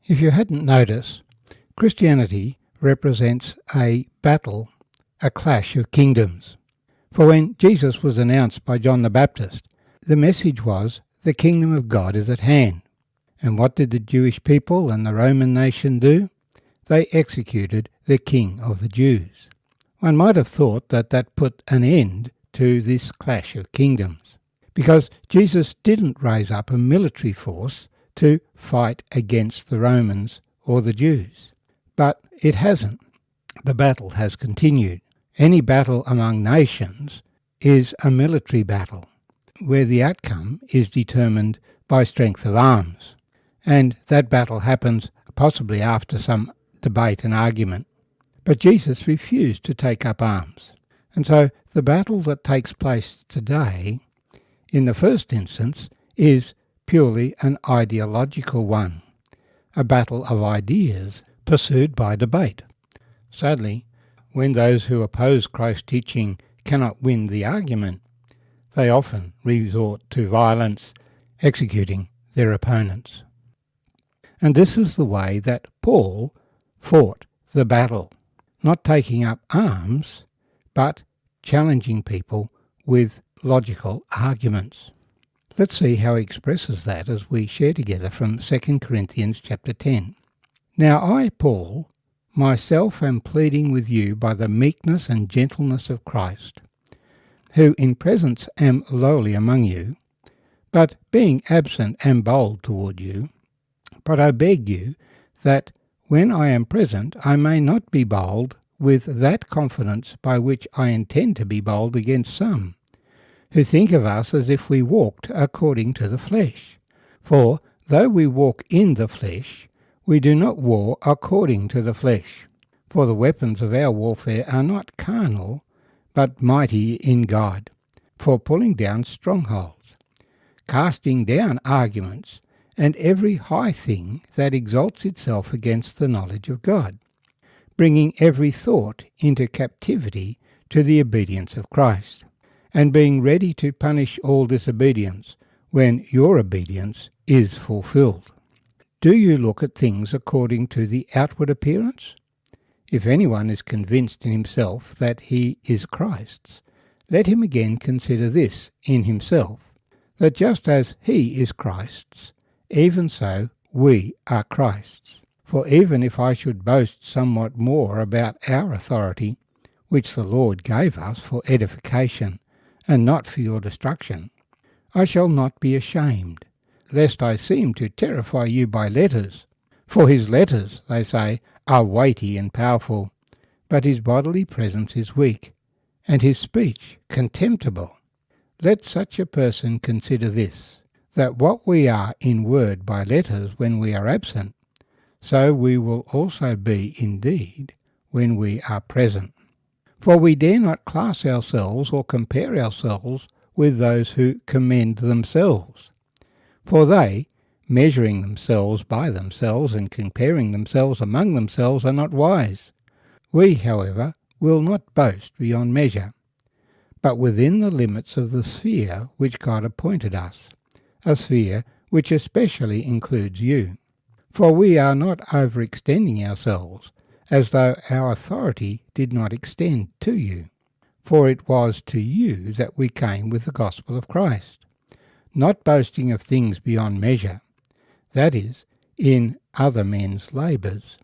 If you hadn't noticed, Christianity represents a battle, a clash of kingdoms. For when Jesus was announced by John the Baptist, the message was, the kingdom of God is at hand. And what did the Jewish people and the Roman nation do? They executed the King of the Jews. One might have thought that that put an end to this clash of kingdoms, because Jesus didn't raise up a military force to fight against the Romans or the Jews. But it hasn't. The battle has continued. Any battle among nations is a military battle, where the outcome is determined by strength of arms. And that battle happens possibly after some debate and argument. But Jesus refused to take up arms. And so the battle that takes place today, in the first instance, is purely an ideological one, a battle of ideas pursued by debate. Sadly, when those who oppose Christ's teaching cannot win the argument, they often resort to violence, executing their opponents. And this is the way that Paul fought the battle, not taking up arms, but challenging people with logical arguments. Let's see how he expresses that as we share together from 2 Corinthians chapter 10. Now I, Paul, myself am pleading with you by the meekness and gentleness of Christ, who in presence am lowly among you, but being absent am bold toward you. But I beg you that when I am present I may not be bold with that confidence by which I intend to be bold against some, who think of us as if we walked according to the flesh. For though we walk in the flesh, we do not war according to the flesh. For the weapons of our warfare are not carnal, but mighty in God, for pulling down strongholds, casting down arguments, and every high thing that exalts itself against the knowledge of God, bringing every thought into captivity to the obedience of Christ, and being ready to punish all disobedience when your obedience is fulfilled. Do you look at things according to the outward appearance? If anyone is convinced in himself that he is Christ's, let him again consider this in himself, that just as he is Christ's, even so we are Christ's. For even if I should boast somewhat more about our authority, which the Lord gave us for edification, and not for your destruction, I shall not be ashamed, lest I seem to terrify you by letters. For his letters, they say, are weighty and powerful, but his bodily presence is weak, and his speech contemptible. Let such a person consider this, that what we are in word by letters when we are absent, so we will also be indeed when we are present. For we dare not class ourselves or compare ourselves with those who commend themselves. For they, measuring themselves by themselves and comparing themselves among themselves, are not wise. We, however, will not boast beyond measure, but within the limits of the sphere which God appointed us, a sphere which especially includes you. For we are not overextending ourselves, as though our authority did not extend to you. For it was to you that we came with the gospel of Christ, not boasting of things beyond measure, that is, in other men's labours,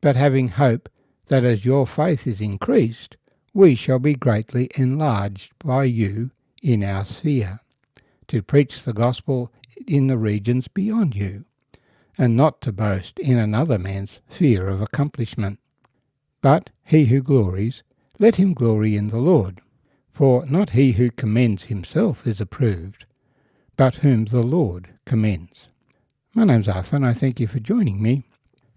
but having hope that as your faith is increased, we shall be greatly enlarged by you in our sphere, to preach the gospel in the regions beyond you, and not to boast in another man's sphere of accomplishment. But he who glories, let him glory in the Lord. For not he who commends himself is approved, but whom the Lord commends. My name's Arthur, and I thank you for joining me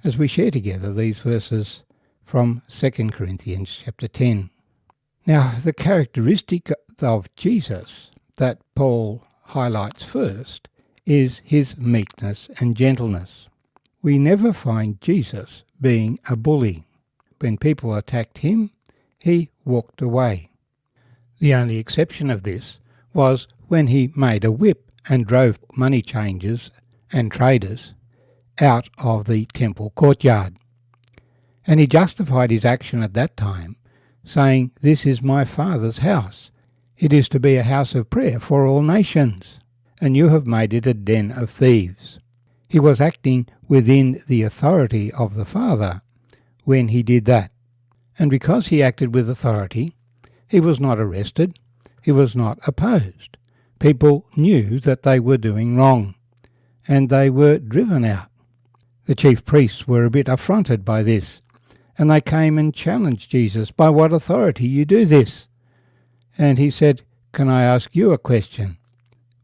as we share together these verses from 2 Corinthians chapter 10. Now, the characteristic of Jesus that Paul highlights first is his meekness and gentleness. We never find Jesus being a bully. When people attacked him, he walked away. The only exception of this was when he made a whip and drove money changers and traders out of the temple courtyard. And he justified his action at that time, saying, "This is my Father's house. It is to be a house of prayer for all nations, and you have made it a den of thieves." He was acting within the authority of the Father when he did that. And because he acted with authority, he was not arrested, he was not opposed. People knew that they were doing wrong, and they were driven out. The chief priests were a bit affronted by this, and they came and challenged Jesus, "By what authority you do this?" And he said, "Can I ask you a question?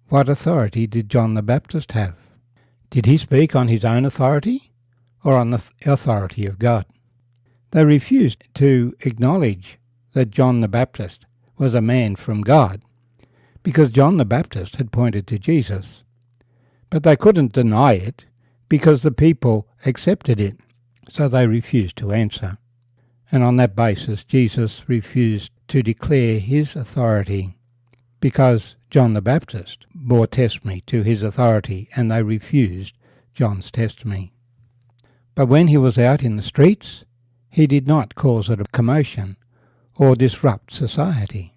What authority did John the Baptist have? Did he speak on his own authority or on the authority of God?" They refused to acknowledge that John the Baptist was a man from God, because John the Baptist had pointed to Jesus. But they couldn't deny it because the people accepted it, so they refused to answer. And on that basis, Jesus refused to declare his authority because John the Baptist bore testimony to his authority, and they refused John's testimony. But when he was out in the streets, he did not cause a commotion or disrupt society.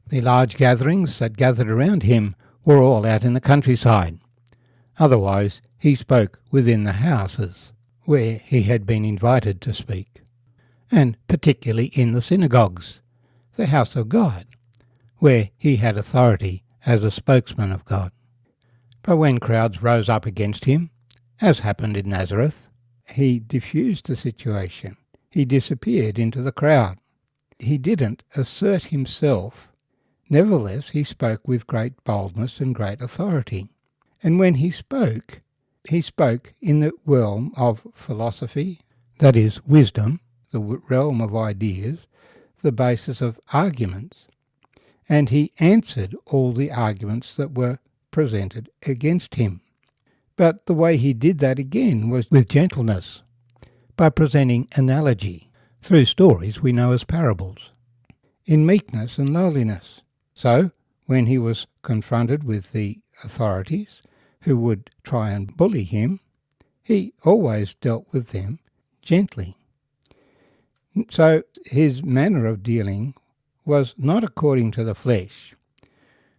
The large gatherings that gathered around him were all out in the countryside. Otherwise, he spoke within the houses where he had been invited to speak, and particularly in the synagogues, the house of God, where he had authority as a spokesman of God. But when crowds rose up against him, as happened in Nazareth, he diffused the situation. He disappeared into the crowd. He didn't assert himself. Nevertheless, he spoke with great boldness and great authority. And when he spoke in the realm of philosophy, that is, wisdom, the realm of ideas, the basis of arguments. And he answered all the arguments that were presented against him. But the way he did that again was with gentleness, by presenting analogy through stories we know as parables, in meekness and lowliness. So, when he was confronted with the authorities who would try and bully him, he always dealt with them gently. So his manner of dealing was not according to the flesh,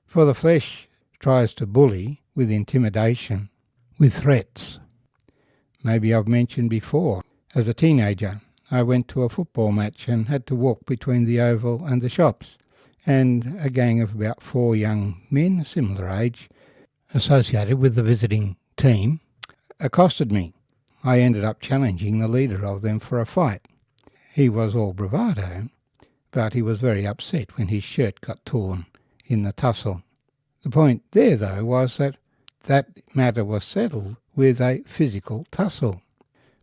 for the flesh tries to bully with intimidation, with threats. Maybe I've mentioned before, as a teenager, I went to a football match and had to walk between the oval and the shops, and a gang of about 4 young men, a similar age, associated with the visiting team, accosted me. I ended up challenging the leader of them for a fight. He was all bravado, but he was very upset when his shirt got torn in the tussle. The point there, though, was that matter was settled with a physical tussle.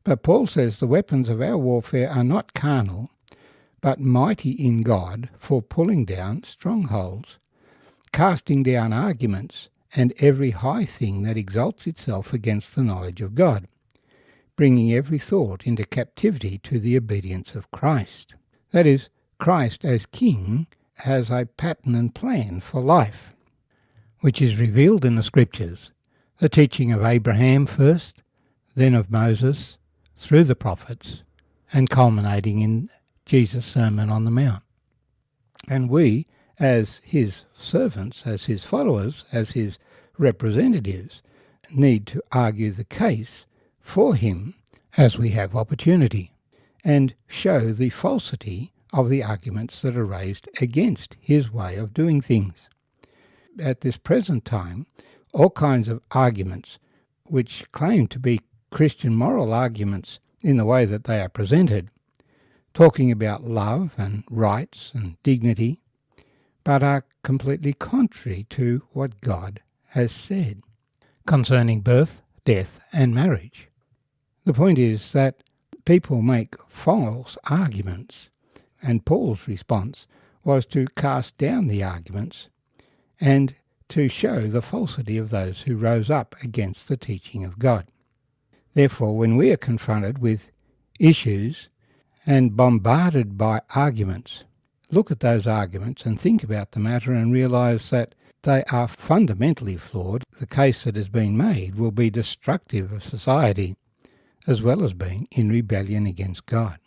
But Paul says the weapons of our warfare are not carnal, but mighty in God for pulling down strongholds, casting down arguments, and every high thing that exalts itself against the knowledge of God, bringing every thought into captivity to the obedience of Christ. That is, Christ as King has a pattern and plan for life, which is revealed in the Scriptures, the teaching of Abraham first, then of Moses, through the prophets, and culminating in Jesus' Sermon on the Mount. And we, as his servants, as his followers, as his representatives, need to argue the case for him as we have opportunity, and show the falsity of the arguments that are raised against his way of doing things. At this present time, all kinds of arguments which claim to be Christian moral arguments in the way that they are presented, talking about love and rights and dignity, but are completely contrary to what God has said concerning birth, death, and marriage. The point is that people make false arguments, and Paul's response was to cast down the arguments and to show the falsity of those who rose up against the teaching of God. Therefore, when we are confronted with issues and bombarded by arguments, look at those arguments and think about the matter and realize that they are fundamentally flawed. The case that has been made will be destructive of society as well as being in rebellion against God.